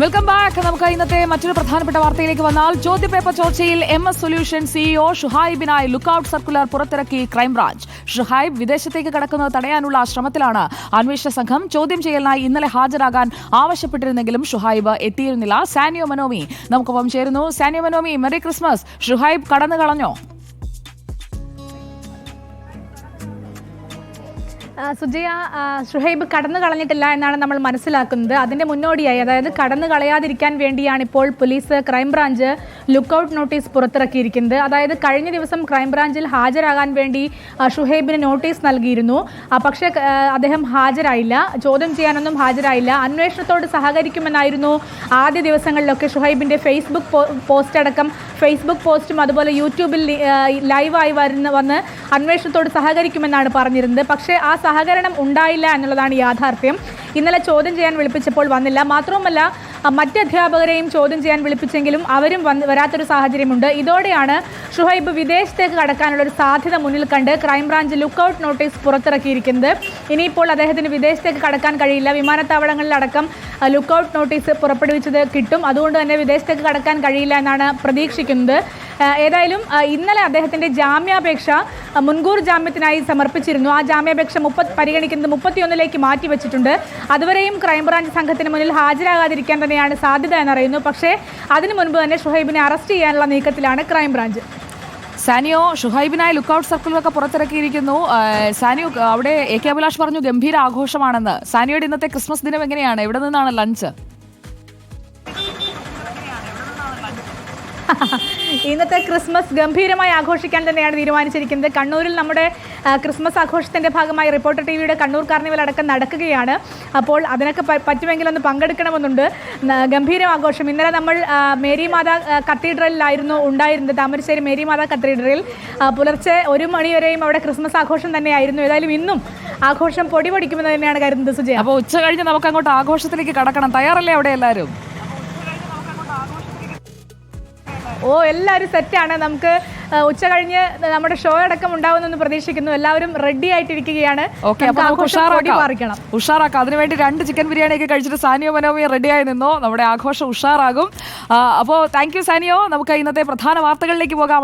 Welcome back. നമുക്ക് ഇന്നത്തെ മറ്റൊരു പ്രധാനപ്പെട്ട വാർത്തയിലേക്ക് വന്നാൽ ചോദ്യപേപ്പർ ചോർച്ചയിൽ MS സൊല്യൂഷൻ CEO ഷുഹൈബിനായി ലുക്കൌട്ട് സർക്കുലർ പുറത്തിറക്കി ക്രൈംബ്രാഞ്ച്. ഷുഹൈബ് വിദേശത്തേക്ക് കടക്കുന്നത് തടയാനുള്ള ശ്രമത്തിലാണ് അന്വേഷണ സംഘം. ചോദ്യം ചെയ്യലിനായി ഇന്നലെ ഹാജരാകാൻ ആവശ്യപ്പെട്ടിരുന്നെങ്കിലും ഷുഹൈബ് എത്തിയിരുന്നില്ല. സാനിയോ മനോമി നമുക്കൊപ്പം ചേരുന്നു. Sanio മനോമി, merry Christmas. ഷുഹൈബ് കടന്നു കളഞ്ഞോ? സുജയ, ഷുഹൈബ് കടന്നു കളഞ്ഞിട്ടില്ല എന്നാണ് നമ്മൾ മനസ്സിലാക്കുന്നത്. അതിൻ്റെ മുന്നോടിയായി, അതായത് കടന്നു കളയാതിരിക്കാൻ വേണ്ടിയാണ് ഇപ്പോൾ പോലീസ് ക്രൈംബ്രാഞ്ച് ലുക്കൌട്ട് നോട്ടീസ് പുറത്തിറക്കിയിരിക്കുന്നത്. അതായത് കഴിഞ്ഞ ദിവസം ക്രൈംബ്രാഞ്ചിൽ ഹാജരാകാൻ വേണ്ടി ഷുഹൈബിന് നോട്ടീസ് നൽകിയിരുന്നു. പക്ഷേ അദ്ദേഹം ഹാജരായില്ല, ചോദ്യം ചെയ്യാനൊന്നും ഹാജരായില്ല. അന്വേഷണത്തോട് സഹകരിക്കുമെന്നായിരുന്നു ആദ്യ ദിവസങ്ങളിലൊക്കെ ഷുഹൈബിൻ്റെ ഫേസ്ബുക്ക് പോസ്റ്റും അതുപോലെ യൂട്യൂബിൽ ലൈവായി വന്ന് അന്വേഷണത്തോട് സഹകരിക്കുമെന്നാണ് പറഞ്ഞിരുന്നത്. പക്ഷേ ആ സഹകരണം ഉണ്ടായില്ല എന്നുള്ളതാണ് യാഥാർത്ഥ്യം. ഇന്നലെ ചോദ്യം ചെയ്യാൻ വിളിപ്പിച്ചപ്പോൾ വന്നില്ല. മാത്രവുമല്ല, മറ്റ് അധ്യാപകരെയും ചോദ്യം ചെയ്യാൻ വിളിപ്പിച്ചെങ്കിലും അവരും വരാത്തൊരു സാഹചര്യമുണ്ട്. ഇതോടെയാണ് ഷുഹൈബ് വിദേശത്തേക്ക് കടക്കാനുള്ള ഒരു സാധ്യത മുന്നിൽ കണ്ട് ക്രൈംബ്രാഞ്ച് ലുക്കൌട്ട് നോട്ടീസ് പുറത്തിറക്കിയിരിക്കുന്നത്. ഇനിയിപ്പോൾ അദ്ദേഹത്തിന് വിദേശത്തേക്ക് കടക്കാൻ കഴിയില്ല. വിമാനത്താവളങ്ങളിലടക്കം ലുക്കൌട്ട് നോട്ടീസ് പുറപ്പെടുവിച്ചത് കിട്ടും. അതുകൊണ്ട് തന്നെ വിദേശത്തേക്ക് കടക്കാൻ കഴിയില്ല എന്നാണ് പ്രതീക്ഷിക്കുന്നത്. ഏതായാലും ഇന്നലെ അദ്ദേഹത്തിൻ്റെ ജാമ്യാപേക്ഷ മുൻകൂർ ജാമ്യത്തിനായി സമർപ്പിച്ചിരുന്നു. ആ ജാമ്യാപേക്ഷ പരിഗണിക്കുന്നത് 31ലേക്ക് മാറ്റിവെച്ചിട്ടുണ്ട്. അതുവരെയും ക്രൈംബ്രാഞ്ച് സംഘത്തിന് മുന്നിൽ ഹാജരാകാതിരിക്കാൻ തന്നെയാണ് സാധ്യത എന്നറിയുന്നു. പക്ഷേ അതിനു മുൻപ് തന്നെ ഷുഹൈബിനെ അറസ്റ്റ് ചെയ്യാനുള്ള നീക്കത്തിലാണ് ക്രൈംബ്രാഞ്ച്. സാനിയോ, ഷുഹൈബിനായി ലുക്കൌട്ട് സർക്കുലറൊക്കെ പുറത്തിറക്കിയിരിക്കുന്നു. സാനിയോ, അവിടെ AK അഭിലാഷ് പറഞ്ഞു ഗംഭീര ആഘോഷമാണെന്ന്. സാനിയോയുടെ ഇന്നത്തെ ക്രിസ്മസ് ദിനം എങ്ങനെയാണ്? എവിടെ നിന്നാണ് ലഞ്ച്? ഇന്നത്തെ ക്രിസ്മസ് ഗംഭീരമായി ആഘോഷിക്കാൻ തന്നെയാണ് തീരുമാനിച്ചിരിക്കുന്നത്. കണ്ണൂരിൽ നമ്മുടെ ക്രിസ്മസ് ആഘോഷത്തിൻ്റെ ഭാഗമായി റിപ്പോർട്ടർ TVയുടെ കണ്ണൂർ കാർണിവൽ അടക്കം നടക്കുകയാണ്. അപ്പോൾ അതിനൊക്കെ പറ്റുമെങ്കിലൊന്ന് പങ്കെടുക്കണമെന്നുണ്ട്. ഗംഭീര ആഘോഷം. ഇന്നലെ നമ്മൾ മേരി മാതാ കത്തീഡ്രലിലായിരുന്നു ഉണ്ടായിരുന്നത്, താമരശ്ശേരി മേരി മാതാ കത്തീഡ്രലിൽ. പുലർച്ചെ 1 മണി വരെയും അവിടെ ക്രിസ്മസ് ആഘോഷം തന്നെയായിരുന്നു. ഏതായാലും ഇന്നും ആഘോഷം പൊടിപൊടിക്കുമെന്ന് തന്നെയാണ് കരുതുന്നത്. സുജയ, അപ്പോൾ ഉച്ച കഴിഞ്ഞ് നമുക്ക് അങ്ങോട്ട് ആഘോഷത്തിലേക്ക് കടക്കണം. തയ്യാറല്ലേ അവിടെ എല്ലാവരും? എല്ലാവരും സെറ്റാണ്. നമുക്ക് ഉച്ച കഴിഞ്ഞ് നമ്മുടെ ഷോ അടക്കം ഉണ്ടാവുമെന്ന് പ്രതീക്ഷിക്കുന്നു. എല്ലാവരും റെഡി ആയിട്ടിരിക്കുകയാണ്. ഉഷാറാക്കാം. അതിനുവേണ്ടി 2 ചിക്കൻ ബിരിയാണി ഒക്കെ കഴിച്ചിട്ട് സാനിയോ മനോമി റെഡിയായി നിന്നോ. നമ്മുടെ ആഘോഷം ഉഷാറാകും. അപ്പോൾ താങ്ക് യു സാനിയോ. നമുക്ക് ഇന്നത്തെ പ്രധാന വാർത്തകളിലേക്ക് പോകാം.